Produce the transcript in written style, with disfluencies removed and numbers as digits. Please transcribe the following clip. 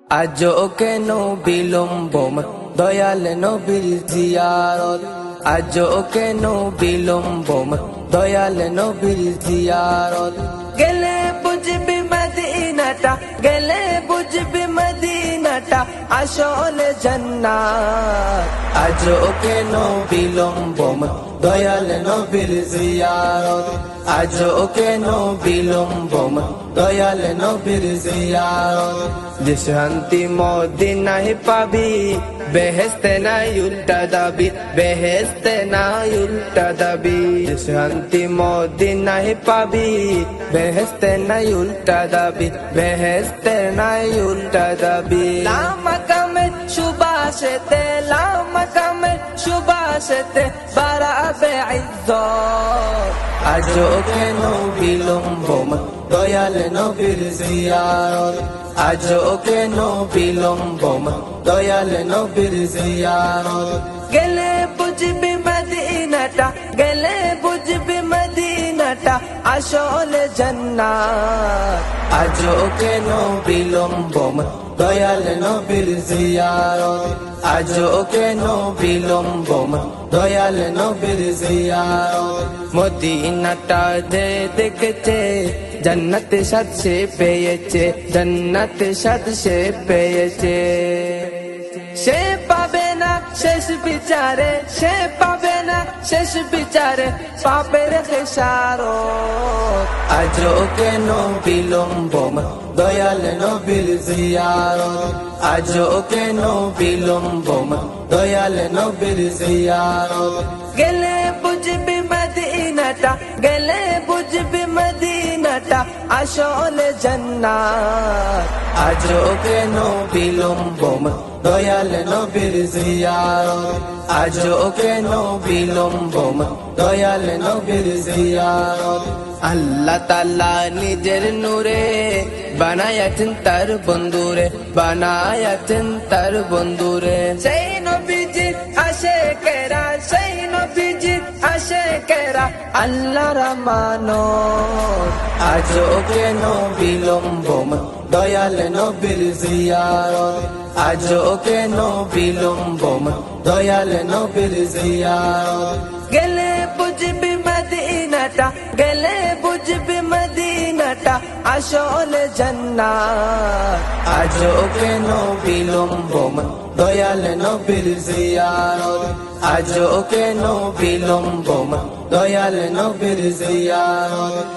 আজও কেন বিলম্ব দয়াল নবীর জিয়ারত, আজও কেন বিলম্ব দয়াল নবীর জিয়ারত। গেলে বুঝবি মদিনাটা, গেলে বুঝবি মদিনাটা আসলে জান্নাত। আজও কেন বিলম্ব দয়াল নবীর জিয়ারত, আজও কেন বিলম্ব দয়াল নবীর জিয়ারত। যে শান্তি মদিনায় পাবি, বেহেশতে নাই উল্টা দাবি, বেহেশতে নাই উল্টা দাবি। যে শান্তি মদিনায় পাবি, বেহেশতে নাই উল্টা দাবি, বেহেশতে নাই উল্টা দাবি। লামাকামে সুবাসেতে, লামাকামে সুবাসেতে বাড়াবে ইজ্জত। আজও কেন বিলম্ব দয়াল নবীর জিয়ারত, আজও কেন বিলম্ব দয়াল নবীর জিয়ারত। গেলে বুঝবি মদিনাটা, গেলে বুঝবি মদিনাটা আসলে জান্নাত। আজও কেন বিলম্ব দয়াল নবীর জিয়ারত, আজও কেন বিলম্ব দয়াল নবীর জিয়ারত। মদিনাটা যে দেখেছে জন্নত সাথ সে পেয়েছে, জন্নত সাথ সে পেয়েছে। সে পাবে না শেষ বিচারে, সে পাবে না শেষ বিচারে পাপের খেসারত। আজও কেন বিলম্ব দয়াল নবীর জিয়ারত, আজও কেন বিলম্ব দয়াল নবীর জিয়ারত। গেলে বুঝবি মদিনাটা, গেলে বুঝবি মদিনাটা আসলে জান্নাত। আজও কেন বিলম্ব দয়াল নবীর জিয়ারত, আজও কেন বিলম্ব দয়াল নবীর জিয়ারত। আল্লাহ তাআলা নিজের নূরে বানায়াছেন তার বন্ধুরে, বানায়াছেন তার বন্ধুরে। সেই নবীজির আশিকেরা, সেই নবীজির আশিকেরা আল্লাহর আমানত। আজও কেন বিলম্ব দয়াল নবীর জিয়ারত, আজও কেন বিলম্ব দয়াল নবীর জিয়ারত। গেলে বুঝবি মদিনাটা, গেলে বুঝবি মদিনাটা আসলে জান্নাত। আজও কেন বিলম্ব দয়াল নবীর জিয়ারত, আজও কেন বিলম্ব দয়াল নবীর জিয়ারত।